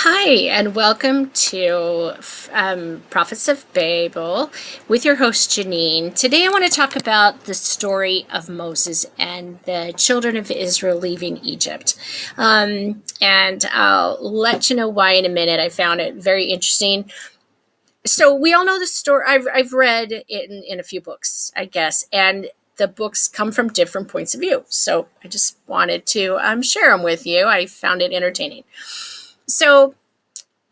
Hi, and welcome to Prophets of Babel with your host Janine. Today I want to talk about the story of Moses and the children of Israel leaving Egypt. And I'll let you know why in a minute. I found it very interesting. So we all know the story. I've read it in a few books, I guess, and the books come from different points of view. So I just wanted to share them with you. I found it entertaining. So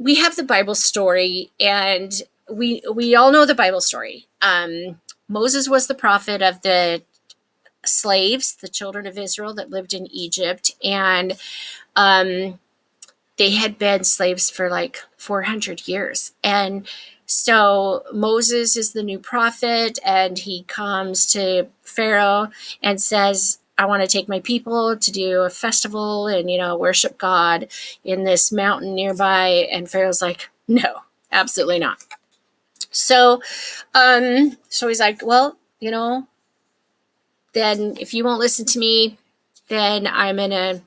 we have the Bible story, and we all know the Bible story. Moses was the prophet of the slaves, the children of Israel that lived in Egypt, and they had been slaves for like 400 years. And so Moses is the new prophet, and he comes to Pharaoh and says, I want to take my people to do a festival and, worship God in this mountain nearby. And Pharaoh's like, no, absolutely not. So he's like, well, then if you won't listen to me, then I'm going to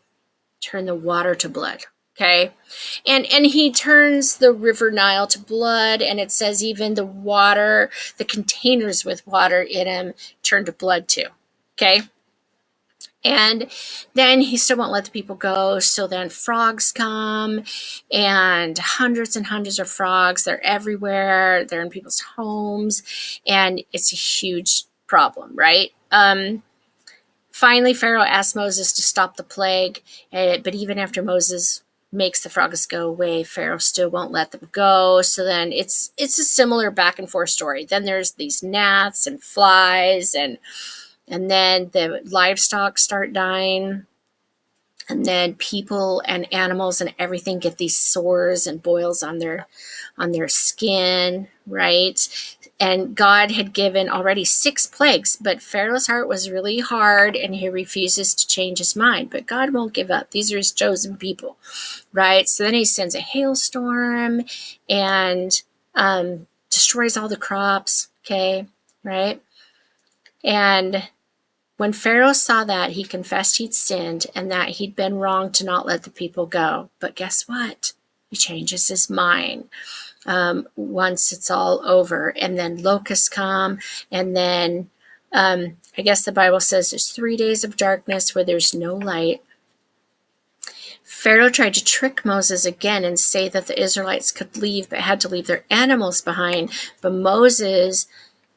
turn the water to blood. Okay. And he turns the river Nile to blood, and it says even the water, the containers with water in them, turn to blood too. Okay. And then he still won't let the people go. So then frogs come, and hundreds of frogs. They're everywhere. They're in people's homes, and it's a huge problem, right? Finally, Pharaoh asked Moses to stop the plague, but even after Moses makes the frogs go away, Pharaoh still won't let them go. So then it's a similar back and forth story. Then there's these gnats and flies, and then the livestock start dying, and then people and animals and everything get these sores and boils on their skin, right? And God had given already 6 plagues, but Pharaoh's heart was really hard, and he refuses to change his mind. But God won't give up. These are his chosen people, right? So then he sends a hailstorm and destroys all the crops, okay, right? And when Pharaoh saw that, he confessed he'd sinned and that he'd been wrong to not let the people go. But guess what? He changes his mind once it's all over. And then locusts come, and then I guess the Bible says there's 3 days of darkness where there's no light. Pharaoh tried to trick Moses again and say that the Israelites could leave, but had to leave their animals behind. But Moses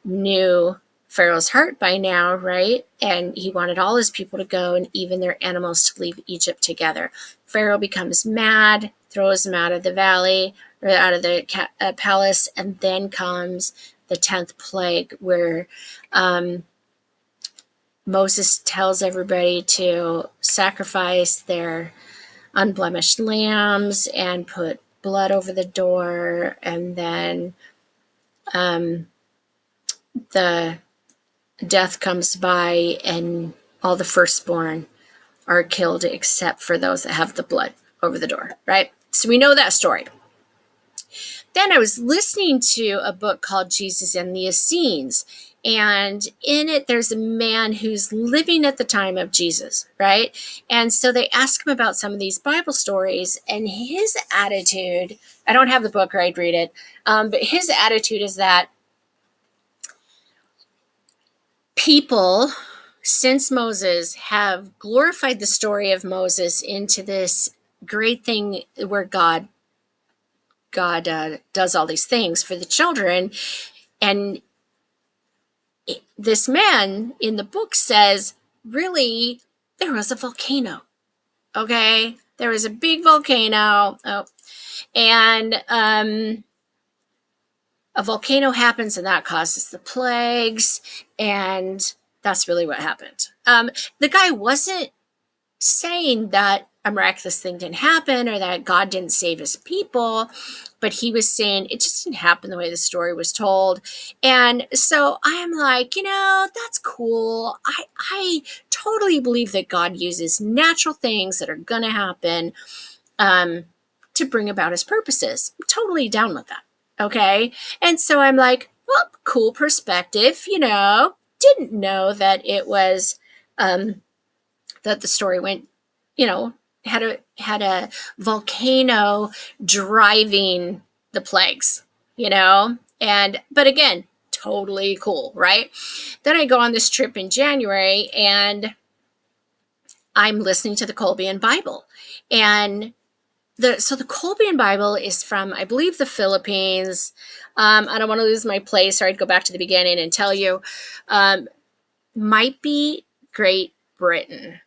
knew Pharaoh's heart by now, right? And he wanted all his people to go, and even their animals to leave Egypt together. Pharaoh becomes mad, throws them out of the valley, or out of the palace, and then comes the 10th plague, where Moses tells everybody to sacrifice their unblemished lambs and put blood over the door, and then the death comes by, and all the firstborn are killed except for those that have the blood over the door, right? So we know that story. Then I was listening to a book called Jesus and the Essenes, and in it there's a man who's living at the time of Jesus, right? And so they ask him about some of these Bible stories, and his attitude, I don't have the book or I'd read it, but his attitude is that people since Moses have glorified the story of Moses into this great thing where God does all these things for the children. And this man in the book says, really, there was a volcano. Okay, there was a big volcano. And a volcano happens, and that causes the plagues, and that's really what happened. The guy wasn't saying that a miraculous thing didn't happen or that God didn't save his people, but he was saying it just didn't happen the way the story was told. And so I'm like, that's cool. I totally believe that God uses natural things that are going to happen to bring about his purposes. I'm totally down with that. Okay. And so I'm like, well, cool perspective, didn't know that it was, that the story went, had a volcano driving the plagues, and but again, totally cool, right? Then I go on this trip in January, and I'm listening to the Columbian Bible. And the Columbian Bible is from, I believe, the Philippines. I don't want to lose my place, or I'd go back to the beginning and tell you. Might be Great Britain.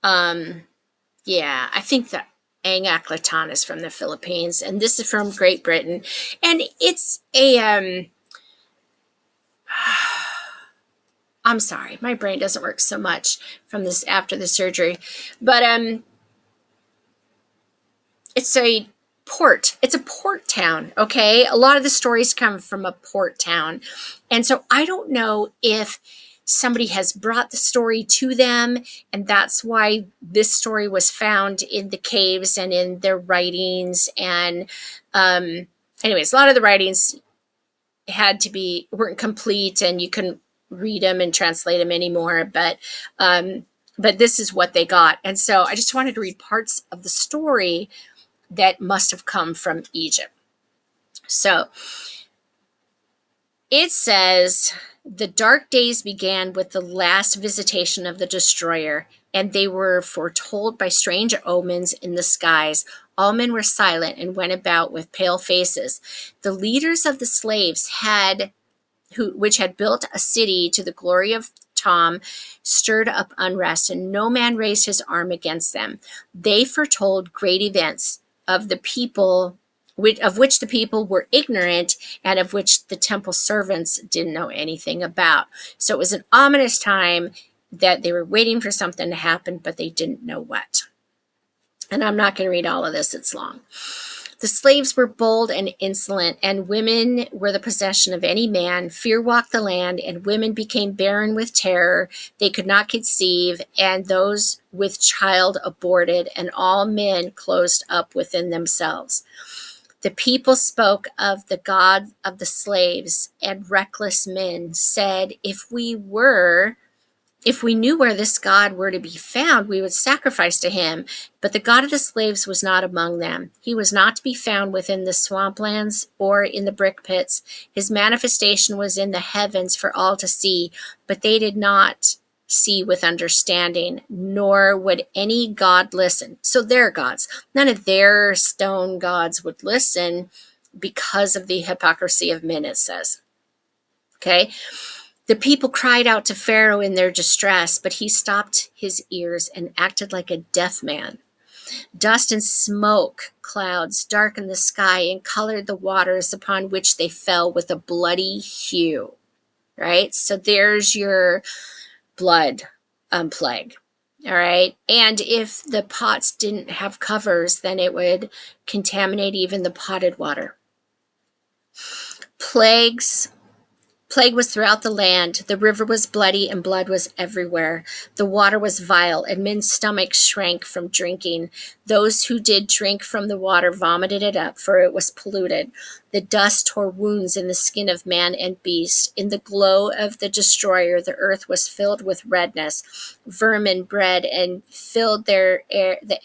Yeah, I think that Angaklitan is from the Philippines, and this is from Great Britain, and it's a I'm sorry, my brain doesn't work so much from this after the surgery, but it's a port. It's a port town, okay? A lot of the stories come from a port town. And so I don't know if somebody has brought the story to them, and that's why this story was found in the caves and in their writings. And anyways, a lot of the writings weren't complete, and you couldn't read them and translate them anymore. But this is what they got. And so I just wanted to read parts of the story that must have come from Egypt. So it says, the dark days began with the last visitation of the destroyer, and they were foretold by strange omens in the skies. All men were silent and went about with pale faces. The leaders of the slaves which had built a city to the glory of Tom, stirred up unrest, and no man raised his arm against them. They foretold great events of the people, of which the people were ignorant, and of which the temple servants didn't know anything about. So it was an ominous time that they were waiting for something to happen, but they didn't know what. And I'm not going to read all of this, it's long. The slaves were bold and insolent, and women were the possession of any man. Fear walked the land, and women became barren with terror. They could not conceive, and those with child aborted, and all men closed up within themselves. The people spoke of the God of the slaves, and reckless men said, if we knew where this God were to be found, we would sacrifice to him. But the God of the slaves was not among them. He was not to be found within the swamplands or in the brick pits. His manifestation was in the heavens for all to see, but they did not see with understanding, nor would any God listen. So their gods, none of their stone gods would listen because of the hypocrisy of men, it says. Okay? The people cried out to Pharaoh in their distress, but he stopped his ears and acted like a deaf man. Dust and smoke clouds darkened the sky and colored the waters upon which they fell with a bloody hue. Right? So there's your blood plague. All right. And if the pots didn't have covers, then it would contaminate even the potted water. Plague was throughout the land. The river was bloody, and blood was everywhere. The water was vile, and men's stomachs shrank from drinking. Those who did drink from the water vomited it up, for it was polluted. The dust tore wounds in the skin of man and beast. In the glow of the destroyer, the earth was filled with redness. Vermin bred and filled the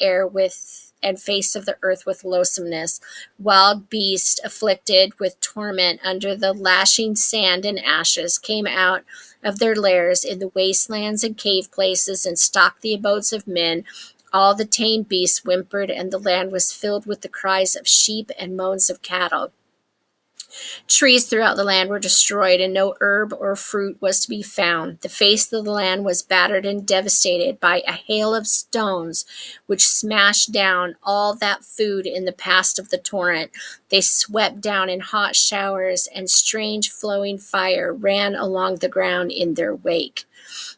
air with and face of the earth with loathsomeness. Wild beasts afflicted with torment under the lashing sand and ashes came out of their lairs in the wastelands and cave places and stalked the abodes of men. All the tame beasts whimpered, and the land was filled with the cries of sheep and moans of cattle. Trees throughout the land were destroyed, and no herb or fruit was to be found. The face of the land was battered and devastated by a hail of stones, which smashed down all that food in the path of the torrent. They swept down in hot showers, and strange flowing fire ran along the ground in their wake.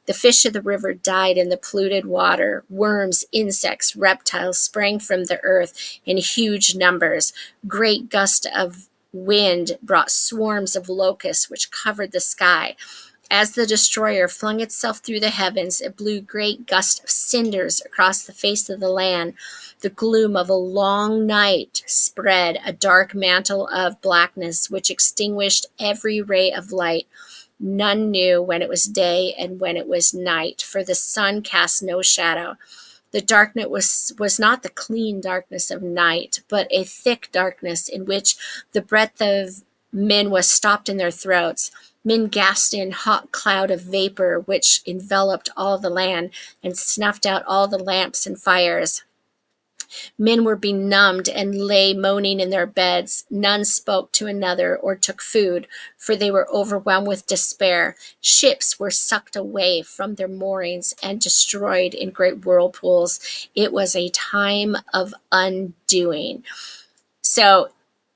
The fish of the river died in the polluted water. Worms, insects, reptiles sprang from the earth in huge numbers. Great gusts of wind brought swarms of locusts which covered the sky. As the destroyer flung itself through the heavens, it blew great gusts of cinders across the face of the land. The gloom of a long night spread a dark mantle of blackness which extinguished every ray of light. None knew when it was day and when it was night, for the sun cast no shadow. The darkness was not the clean darkness of night, but a thick darkness in which the breath of men was stopped in their throats. Men gasped in hot cloud of vapor which enveloped all the land and snuffed out all the lamps and fires. Men were benumbed and lay moaning in their beds. None spoke to another or took food, for they were overwhelmed with despair. Ships were sucked away from their moorings and destroyed in great whirlpools. It was a time of undoing. So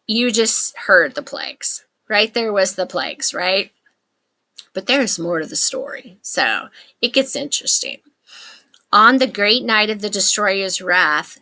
you just heard the plagues. Right there was the plagues, right? But there's more to the story. So it gets interesting. On the great night of the destroyer's wrath,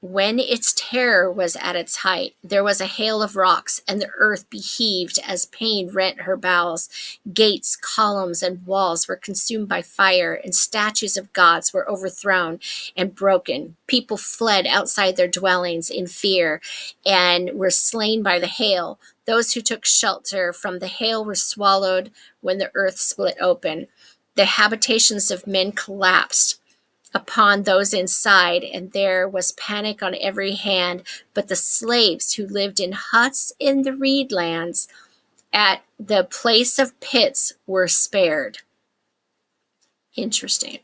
when its terror was at its height, there was a hail of rocks, and the earth beheaved as pain rent her bowels. Gates, columns, and walls were consumed by fire, and statues of gods were overthrown and broken. People fled outside their dwellings in fear and were slain by the hail. Those who took shelter from the hail were swallowed when the earth split open. The habitations of men collapsed upon those inside, and there was panic on every hand. But the slaves who lived in huts in the reed lands at the place of pits were spared. Interesting.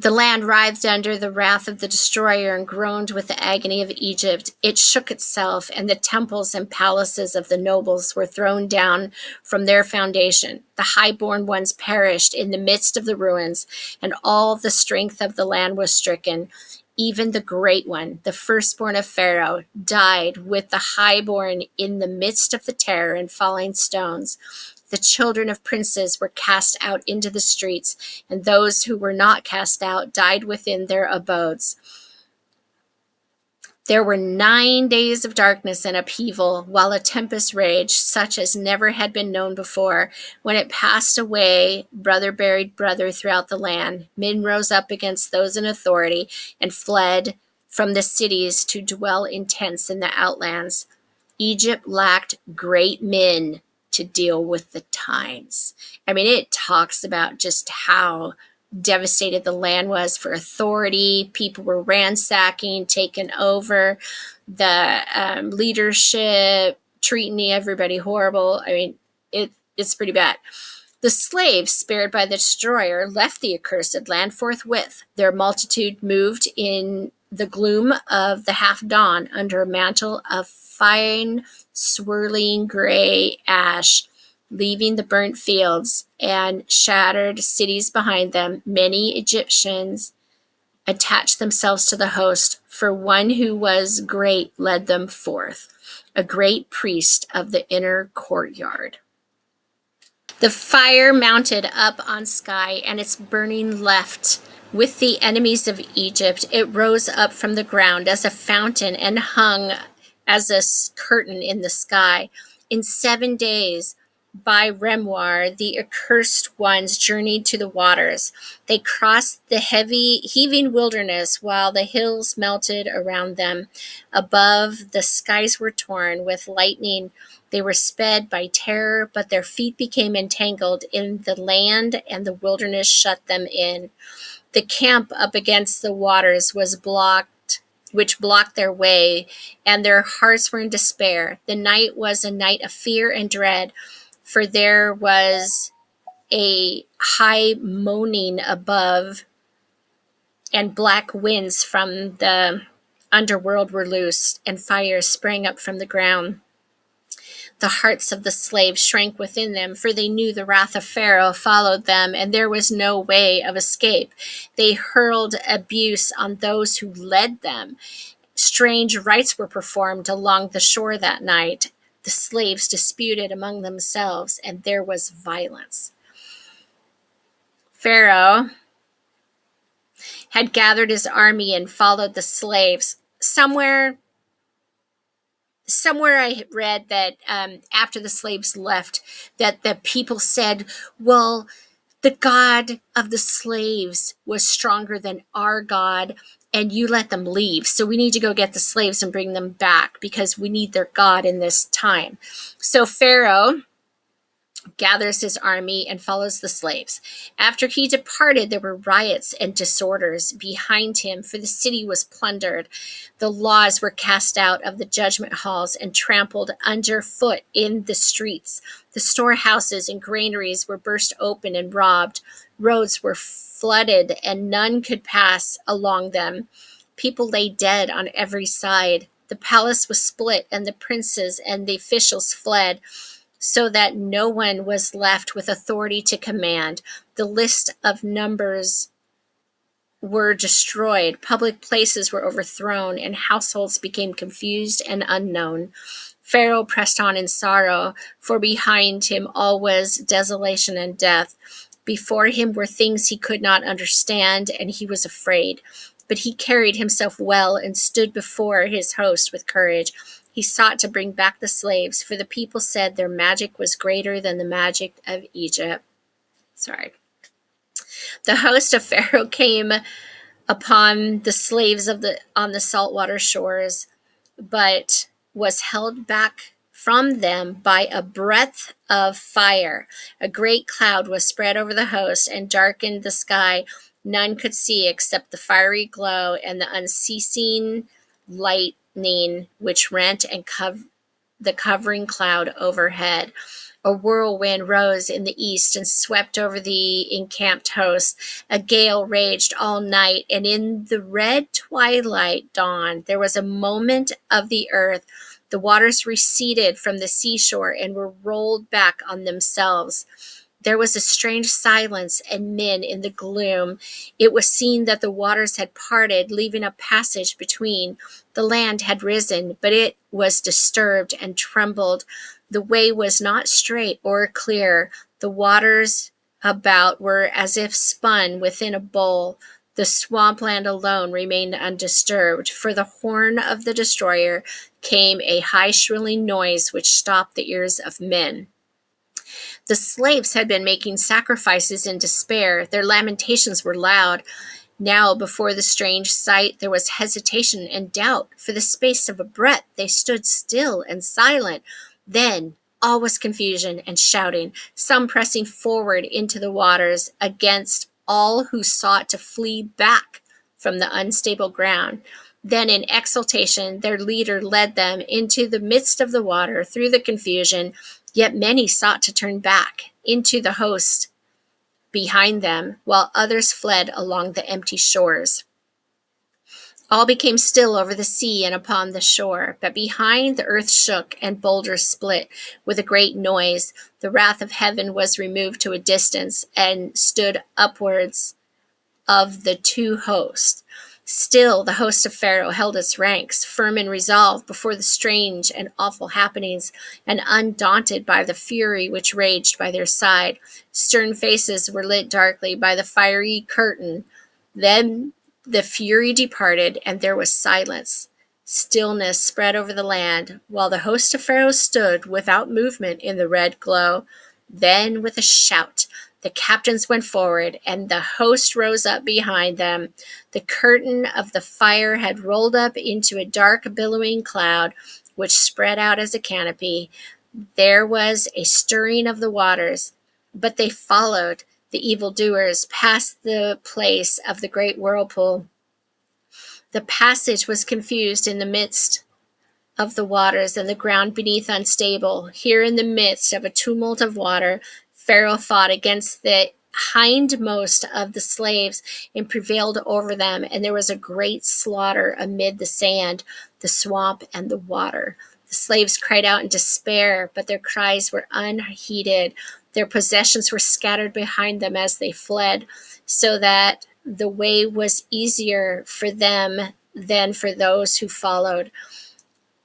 The land writhed under the wrath of the destroyer and groaned with the agony of Egypt. It shook itself, and the temples and palaces of the nobles were thrown down from their foundation. The highborn ones perished in the midst of the ruins, and all the strength of the land was stricken. Even the great one, the firstborn of Pharaoh, died with the highborn in the midst of the terror and falling stones. The children of princes were cast out into the streets, and those who were not cast out died within their abodes. There were 9 days of darkness and upheaval, while a tempest raged, such as never had been known before. When it passed away, brother buried brother throughout the land. Men rose up against those in authority and fled from the cities to dwell in tents in the outlands. Egypt lacked great men to deal with the times. I mean, it talks about just how devastated the land was for authority. People were ransacking, taking over the leadership, treating everybody horrible. I mean, it's pretty bad. The slaves spared by the destroyer left the accursed land forthwith. Their multitude moved in the gloom of the half dawn under a mantle of fine, swirling gray ash, leaving the burnt fields and shattered cities behind them. Many Egyptians attached themselves to the host, for one who was great led them forth, a great priest of the inner courtyard. The fire mounted up on sky, and its burning left with the enemies of Egypt. It rose up from the ground as a fountain and hung as a curtain in the sky. In 7 days, by Remwar, the accursed ones journeyed to the waters. They crossed the heavy, heaving wilderness while the hills melted around them. Above, the skies were torn with lightning. They were sped by terror, but their feet became entangled in the land, and the wilderness shut them in. The camp up against the waters was blocked, which blocked their way, and their hearts were in despair. The night was a night of fear and dread, for there was a high moaning above, and black winds from the underworld were loosed, and fires sprang up from the ground. The hearts of the slaves shrank within them, for they knew the wrath of Pharaoh followed them, and there was no way of escape. They hurled abuse on those who led them. Strange rites were performed along the shore that night. The slaves disputed among themselves, and there was violence. Pharaoh had gathered his army and followed the slaves. Somewhere I read that after the slaves left, that the people said, well, the God of the slaves was stronger than our God, and you let them leave. So we need to go get the slaves and bring them back because we need their God in this time. So Pharaoh gathers his army, and follows the slaves. After he departed, there were riots and disorders behind him, for the city was plundered. The laws were cast out of the judgment halls and trampled underfoot in the streets. The storehouses and granaries were burst open and robbed. Roads were flooded, and none could pass along them. People lay dead on every side. The palace was split, and the princes and the officials fled, so that no one was left with authority to command. The list of numbers were destroyed, public places were overthrown, and households became confused and unknown. Pharaoh pressed on in sorrow, for behind him all was desolation and death. Before him were things he could not understand, and he was afraid. But he carried himself well and stood before his host with courage. He sought to bring back the slaves, for the people said their magic was greater than the magic of Egypt. Sorry. The host of Pharaoh came upon the slaves on the saltwater shores, but was held back from them by a breath of fire. A great cloud was spread over the host and darkened the sky. None could see except the fiery glow and the unceasing lightning which rent and the covering cloud overhead. A whirlwind rose in the east and swept over the encamped host. A gale raged all night, and in the red twilight dawn there was a moment of the earth. The waters receded from the seashore and were rolled back on themselves. There was a strange silence, and men in the gloom. It was seen that the waters had parted, leaving a passage between. The land had risen, but it was disturbed and trembled. The way was not straight or clear. The waters about were as if spun within a bowl. The swampland alone remained undisturbed. For the horn of the destroyer came a high shrilling noise which stopped the ears of men. The slaves had been making sacrifices in despair. Their lamentations were loud. Now, before the strange sight, there was hesitation and doubt. For the space of a breath, they stood still and silent. Then, all was confusion and shouting, some pressing forward into the waters against all who sought to flee back from the unstable ground. Then, in exultation, their leader led them into the midst of the water through the confusion. Yet many sought to turn back into the host behind them, while others fled along the empty shores. All became still over the sea and upon the shore, but behind the earth shook and boulders split with a great noise. The wrath of heaven was removed to a distance and stood upwards of the two hosts. Still, the host of Pharaoh held its ranks, firm in resolve before the strange and awful happenings, and undaunted by the fury which raged by their side. Stern faces were lit darkly by the fiery curtain. Then the fury departed, and there was silence. Stillness spread over the land, while the host of Pharaoh stood without movement in the red glow. Then, with a shout, the captains went forward, and the host rose up behind them. The curtain of the fire had rolled up into a dark, billowing cloud, which spread out as a canopy. There was a stirring of the waters, but they followed the evildoers past the place of the great whirlpool. The passage was confused in the midst of the waters, and the ground beneath unstable. Here in the midst of a tumult of water, Pharaoh fought against the hindmost of the slaves and prevailed over them, and there was a great slaughter amid the sand, the swamp, and the water. The slaves cried out in despair, but their cries were unheeded. Their possessions were scattered behind them as they fled, so that the way was easier for them than for those who followed.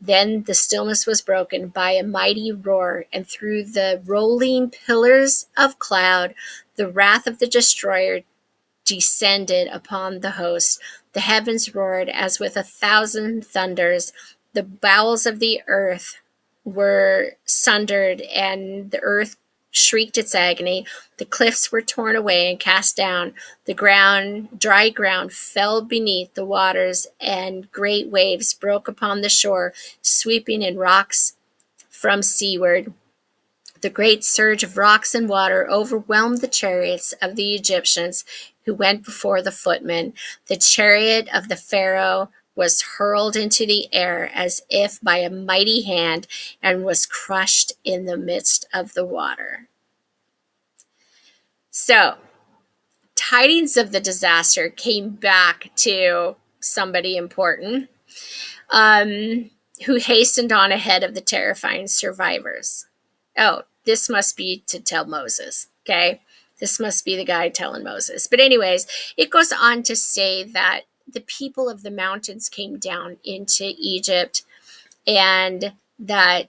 Then the stillness was broken by a mighty roar, and through the rolling pillars of cloud, the wrath of the destroyer descended upon the host. The heavens roared as with 1,000 thunders. The bowels of the earth were sundered, and the earth shrieked its agony. The cliffs were torn away and cast down. The dry ground, fell beneath the waters, and great waves broke upon the shore, sweeping in rocks from seaward. The great surge of rocks and water overwhelmed the chariots of the Egyptians who went before the footmen. The chariot of the Pharaoh was hurled into the air as if by a mighty hand and was crushed in the midst of the water. So, tidings of the disaster came back to somebody important, who hastened on ahead of the terrifying survivors. Oh, this must be to tell Moses, okay? This must be the guy telling Moses. But anyways, it goes on to say that the people of the mountains came down into Egypt, and that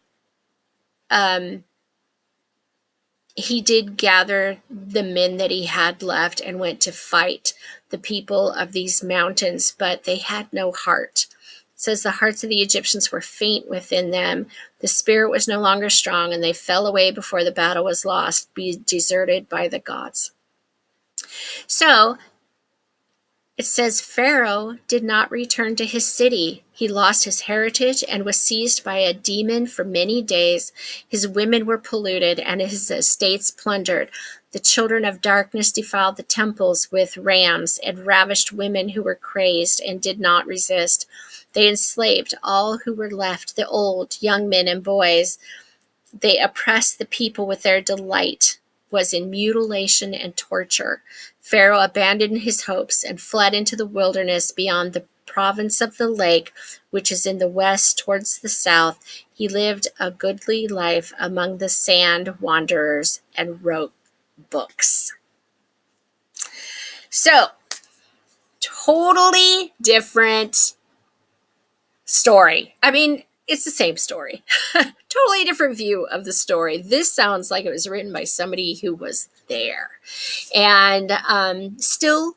he did gather the men that he had left and went to fight the people of these mountains, but they had no heart. It says the hearts of the Egyptians were faint within them. The spirit was no longer strong, and they fell away before the battle was lost, be deserted by the gods. So it says Pharaoh did not return to his city. He lost his heritage and was seized by a demon for many days. His women were polluted and his estates plundered. The children of darkness defiled the temples with rams and ravished women who were crazed and did not resist. They enslaved all who were left, the old, young men and boys. They oppressed the people with their delight was in mutilation and torture. Pharaoh abandoned his hopes and fled into the wilderness beyond the province of the lake, which is in the west towards the south. He lived a goodly life among the sand wanderers and wrote books. So, totally different story. I mean, it's the same story. Totally different view of the story. This sounds like it was written by somebody who was there. And still,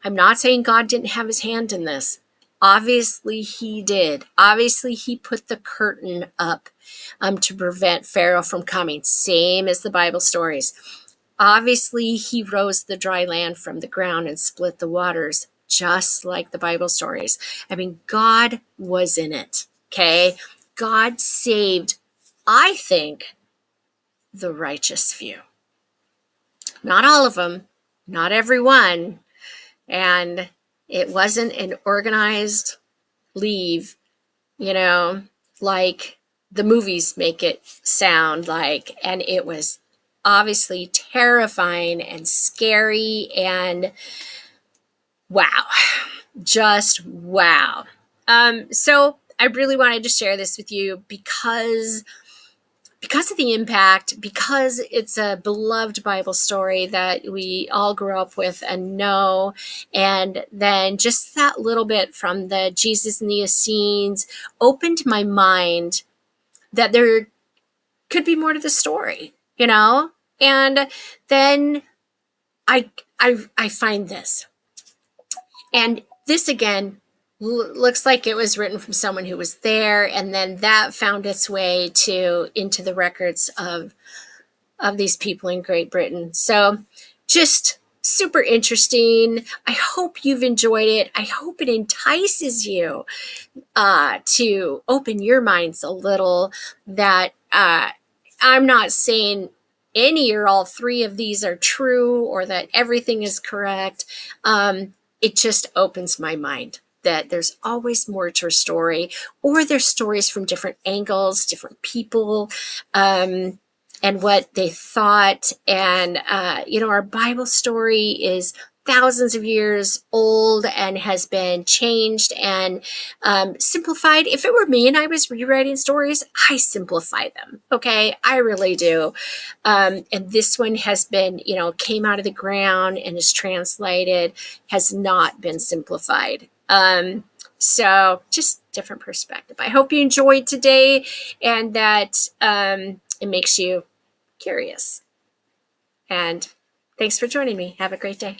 I'm not saying God didn't have his hand in this. Obviously, he did. Obviously, he put the curtain up to prevent Pharaoh from coming, same as the Bible stories. Obviously, he rose the dry land from the ground and split the waters, just like the Bible stories. I mean, God was in it, okay? God saved, I think, the righteous few. Not all of them, not everyone. And it wasn't an organized leave, like the movies make it sound like. And it was obviously terrifying and scary and wow, just wow. So I really wanted to share this with you because of the impact, because it's a beloved Bible story that we all grew up with and know, and then just that little bit from the Jesus and the Essenes opened my mind that there could be more to the story, and then I find this, and this again looks like it was written from someone who was there, and then that found its way into the records of these people in Great Britain. So just super interesting. I hope you've enjoyed it. I hope it entices you to open your minds a little, that I'm not saying any or all three of these are true or that everything is correct. It just opens my mind that there's always more to a story, or there's stories from different angles, different people, and what they thought. And, our Bible story is thousands of years old and has been changed and simplified. If it were me and I was rewriting stories, I simplify them. Okay, I really do. And this one has been, came out of the ground and is translated, has not been simplified. So just different perspective. I hope you enjoyed today and that it makes you curious. And thanks for joining me. Have a great day.